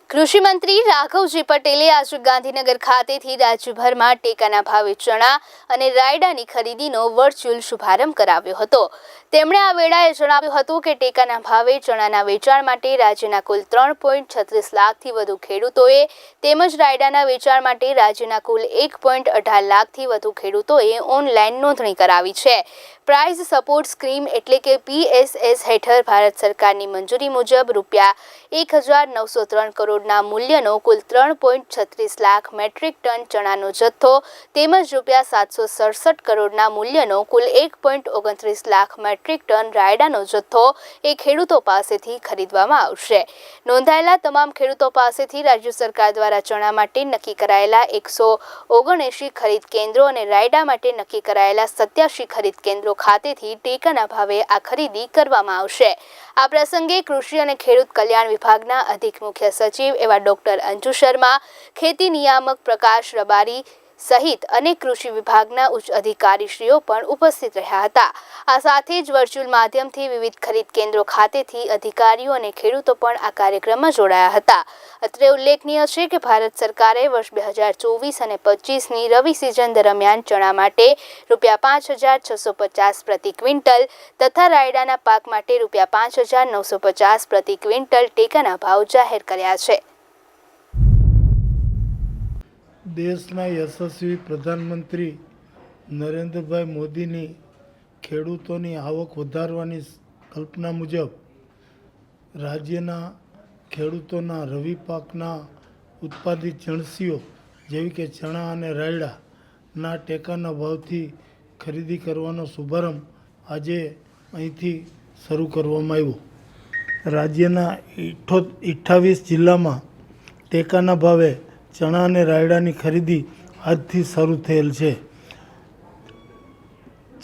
કૃષિ મંત્રી રાઘવજી પટેલે આજે ગાંધીનગર ખાતેથી રાજ્યભરમાં ટેકાના ભાવે ચણા અને રાયડાની ખરીદીનો વર્ચ્યુઅલ શુભારંભ કરાવ્યો હતો। તેમણે આ વેળાએ જણાવ્યું હતું કે ટેકાના ભાવે ચણાના વેચાણ માટે રાજ્યના કુલ 3.36 લાખથી વધુ ખેડૂતોએ તેમજ રાયડાના વેચાણ માટે રાજ્યના કુલ 1.18 લાખથી વધુ ખેડૂતોએ ઓનલાઈન નોંધણી કરાવી છે। પ્રાઇસ સપોર્ટ સ્કીમ એટલે કે PSS હેઠળ ભારત સરકારની મંજૂરી મુજબ ₹1,903 કરોડના મૂલ્યનો કુલ 3.36 લાખ મેટ્રિક ટન ચણાનો જથ્થો તેમજ ₹767 કરોડના મૂલ્યનો કુલ 1.29 લાખ મેટ્રિક ટન રાયડાનો જથ્થો એ ખેડૂતો પાસેથી ખરીદવામાં આવશે। નોંધાયેલા તમામ ખેડૂતો પાસેથી રાજ્ય સરકાર દ્વારા ચણા માટે નક્કી કરાયેલા 179 ખરીદ કેન્દ્રો અને રાયડા માટે નક્કી કરાયેલા 87 ખરીદ કેન્દ્રો ખાતેથી ટેકાના ભાવે આ ખરીદી કરવામાં આવશે। આ પ્રસંગે કૃષિ અને ખેડૂત કલ્યાણ વિભાગના અધિક મુખ્ય સચિવ એવા ડોક્ટર અંજુ શર્મા, ખેતી નિયામક પ્રકાશ રબારી સહિત અનેક કૃષિ વિભાગના ઉચ્ચ અધિકારીશ્રીઓ પણ ઉપસ્થિત રહ્યા હતા। આ સાથે જ વર્ચ્યુઅલ માધ્યમથી વિવિધ ખરીદ કેન્દ્રો ખાતેથી અધિકારીઓ અને ખેડૂતો પણ આ કાર્યક્રમમાં જોડાયા હતા। અત્રે ઉલ્લેખનીય છે કે ભારત સરકારે વર્ષ 2024 અને 25ની રવિ સિઝન દરમિયાન ચણા માટે ₹5,650 પ્રતિ ક્વિન્ટલ તથા રાયડાના પાક માટે ₹5,950 પ્રતિ ક્વિન્ટલ ટેકાના ભાવ જાહેર કર્યા છે। દેશના યશસ્વી પ્રધાનમંત્રી નરેન્દ્રભાઈ મોદીની ખેડૂતોની આવક વધારવાની કલ્પના મુજબ રાજ્યના ખેડૂતોના રવિ પાકના ઉત્પાદિત જણસીઓ જેવી કે ચણા અને રાયડાના ટેકાના ભાવથી ખરીદી કરવાનો શુભારંભ આજે અહીંથી શરૂ કરવામાં આવ્યો। રાજ્યના 28 જિલ્લામાં ટેકાના ભાવે ચણા અને રાયડાની ખરીદી આજથી શરૂ થયેલ છે।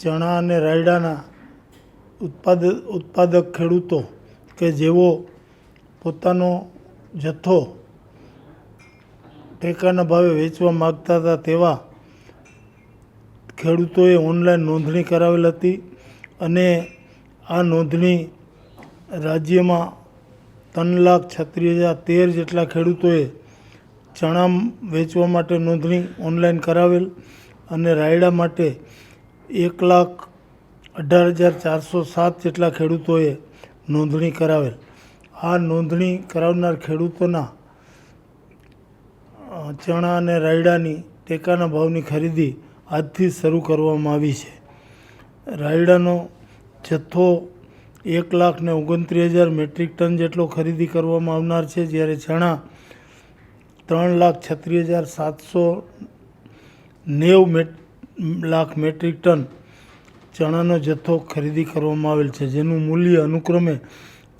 ચણા અને રાયડાના ઉત્પાદક ખેડૂતો કે જેઓ પોતાનો જથ્થો ટેકાના ભાવે વેચવા માગતા હતા તેવા ખેડૂતોએ ઓનલાઈન નોંધણી કરાવેલ હતી અને આ નોંધણી રાજ્યમાં 3,36,013 જેટલા ખેડૂતોએ ચણા વેચવા માટે નોંધણી ઓનલાઈન કરાવેલ અને રાયડા માટે 1,18,407 જેટલા ખેડૂતોએ નોંધણી કરાવેલ। આ નોંધણી કરાવનાર ખેડૂતોના ચણા અને રાયડાની ટેકાના ભાવની ખરીદી આજથી શરૂ કરવામાં આવી છે। રાયડાનો જથ્થો 1,29,000 મેટ્રિક ટન જેટલો ખરીદી કરવામાં આવનાર છે, જ્યારે ચણા 3,36,790 લાખ મેટ્રિક ટન ચણાનો જથ્થો ખરીદી કરવામાં આવેલ છે, જેનું મૂલ્ય અનુક્રમે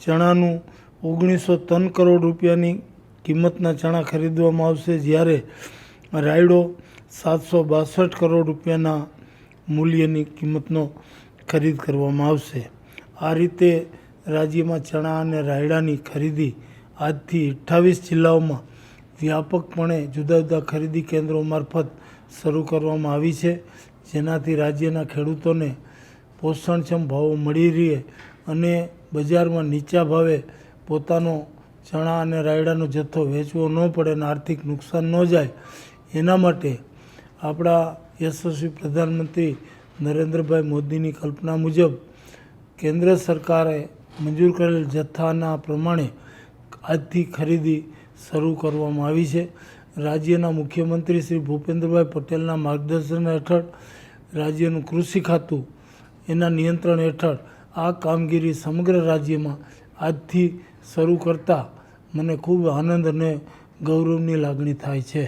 ચણાનું 1,903 કરોડ રૂપિયાની કિંમતના ચણા ખરીદવામાં આવશે, જ્યારે રાયડો 762 કરોડ રૂપિયાના મૂલ્યની કિંમતનો ખરીદ કરવામાં આવશે। આ રીતે રાજ્યમાં ચણા અને રાયડાની ખરીદી આજથી 28 જિલ્લાઓમાં વ્યાપકપણે જુદા જુદા ખરીદી કેન્દ્રો મારફત શરૂ કરવામાં આવી છે, જેનાથી રાજ્યના ખેડૂતોને પોષણક્ષમ ભાવો મળી રહે અને બજારમાં નીચા ભાવે પોતાનો ચણા અને રાયડાનો જથ્થો વેચવો ન પડે અને આર્થિક નુકસાન ન જાય, એના માટે આપણા યશસ્વી પ્રધાનમંત્રી નરેન્દ્રભાઈ મોદીની કલ્પના મુજબ કેન્દ્ર સરકારે મંજૂર કરેલ જથ્થાના પ્રમાણે આજથી ખરીદી શરૂ કરવામાં આવી છે। રાજ્યના મુખ્યમંત્રી શ્રી ભૂપેન્દ્રભાઈ પટેલના માર્ગદર્શન હેઠળ રાજ્યનું કૃષિ ખાતું એના નિયંત્રણ હેઠળ આ કામગીરી સમગ્ર રાજ્યમાં આજથી શરૂ કરતાં મને ખૂબ આનંદ અને ગૌરવની લાગણી થાય છે।